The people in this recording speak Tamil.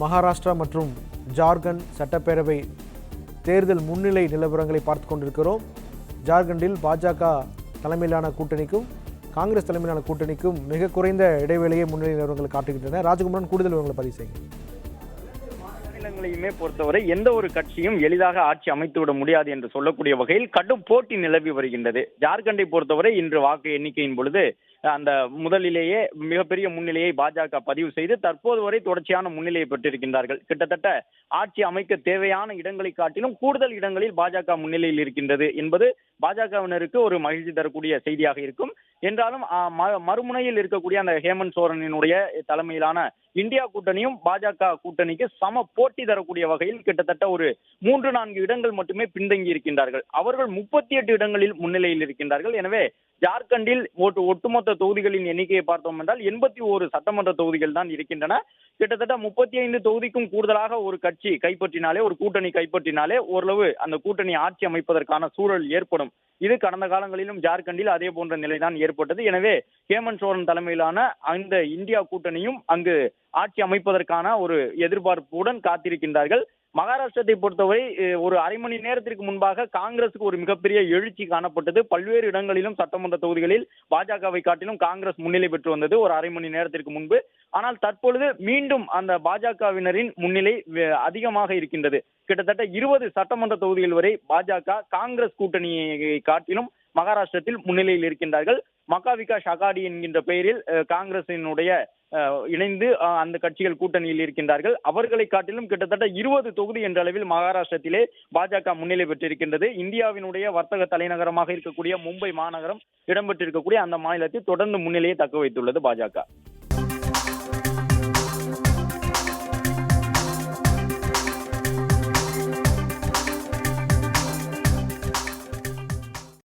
மகாராஷ்டிரா மற்றும் ஜார்க்கண்ட் சட்டப்பேரவை தேர்தல் முன்னிலை நிலவரங்களை பார்த்து கொண்டிருக்கிறோம். ஜார்க்கண்டில் பாஜக தலைமையிலான கூட்டணிக்கும் காங்கிரஸ் தலைமையிலான கூட்டணிக்கும் மிக குறைந்த இடைவேளையை முன்னிலை நிலவரங்கள் காட்டுகின்றன. ராஜகுமாரன் கூடுதல் விவரங்களை பதிவு செய்யுங்க. மாநிலங்களையுமே பொறுத்தவரை எந்த ஒரு கட்சியும் எளிதாக ஆட்சி அமைத்துவிட முடியாது என்று சொல்லக்கூடிய வகையில் கடும் போட்டி நிலவி வருகின்றது. ஜார்க்கண்டை பொறுத்தவரை இன்று வாக்கு எண்ணிக்கையின் பொழுது அந்த முதலிலேயே மிகப்பெரிய முன்னிலையை பாஜக பதிவு செய்து தற்போது வரை தொடர்ச்சியான முன்னிலையை பெற்றிருக்கின்றார்கள். கிட்டத்தட்ட ஆட்சி அமைக்க தேவையான இடங்களை காட்டிலும் கூடுதல் இடங்களில் பாஜக முன்னிலையில் இருக்கின்றது என்பது பாஜகவினருக்கு ஒரு மகிழ்ச்சி தரக்கூடிய செய்தியாக இருக்கும். என்றாலும் மறுமுனையில் இருக்கக்கூடிய அந்த ஹேமந்த் சோரனினுடைய தலைமையிலான இந்தியா கூட்டணியும் பாஜக கூட்டணிக்கு சம போட்டி தரக்கூடிய வகையில் கிட்டத்தட்ட ஒரு 3-4 இடங்கள் மட்டுமே பின்தங்கி இருக்கின்றார்கள். அவர்கள் 38 இடங்களில் முன்னிலையில் இருக்கின்றார்கள். எனவே ஜார்க்கண்டில் ஒட்டுமொத்த தொகுதிகளின் எண்ணிக்கையை பார்த்தோம் என்றால் 81 சட்டமன்ற தொகுதிகள் தான் இருக்கின்றன. கிட்டத்தட்ட 35 தொகுதிக்கும் கூடுதலாக ஒரு கட்சி கைப்பற்றினாலே, ஒரு கூட்டணி கைப்பற்றினாலே ஓரளவு அந்த கூட்டணி ஆட்சி அமைப்பதற்கான சூழல் ஏற்படும். இது கடந்த காலங்களிலும் ஜார்க்கண்டில் அதே போன்ற நிலைதான் ஏற்பட்டது. எனவே ஹேமந்த் சோரன் தலைமையிலான அந்த இந்தியா கூட்டணியும் அங்கு ஆட்சி அமைப்பதற்கான ஒரு எதிர்பார்ப்புடன் காத்திருக்கின்றார்கள். மகாராஷ்டிரத்தை பொறுத்தவரை ஒரு அரை மணி நேரத்திற்கு முன்பாக காங்கிரசுக்கு ஒரு மிகப்பெரிய எழுச்சி காணப்பட்டது. பல்வேறு இடங்களிலும் சட்டமன்ற தொகுதிகளில் பாஜகவை காட்டிலும் காங்கிரஸ் முன்னிலை பெற்று வந்தது ஒரு அரை மணி நேரத்திற்கு முன்பு. ஆனால் தற்பொழுது மீண்டும் அந்த பாஜகவினரின் முன்னிலை அதிகமாக இருக்கின்றது. கிட்டத்தட்ட 20 சட்டமன்ற தொகுதிகள் வரை பாஜக காங்கிரஸ் கூட்டணியை காட்டிலும் மகாராஷ்டிரத்தில் முன்னிலையில் இருக்கின்றார்கள். மக்கா விகாஸ் அகாடி என்கின்ற பெயரில் காங்கிரசினுடைய இணைந்து அந்த கட்சிகள் கூட்டணியில் இருக்கின்றார்கள். அவர்களை காட்டிலும் கிட்டத்தட்ட 20 தொகுதி என்ற அளவில் மகாராஷ்டிரத்திலே பாஜக முன்னிலை பெற்றிருக்கின்றது. இந்தியாவினுடைய வர்த்தக தலைநகரமாக இருக்கக்கூடிய மும்பை மாநகரம் இடம்பெற்றிருக்கக்கூடிய அந்த மாநிலத்தில் தொடர்ந்து முன்னிலையை தக்க வைத்துள்ளது பாஜக.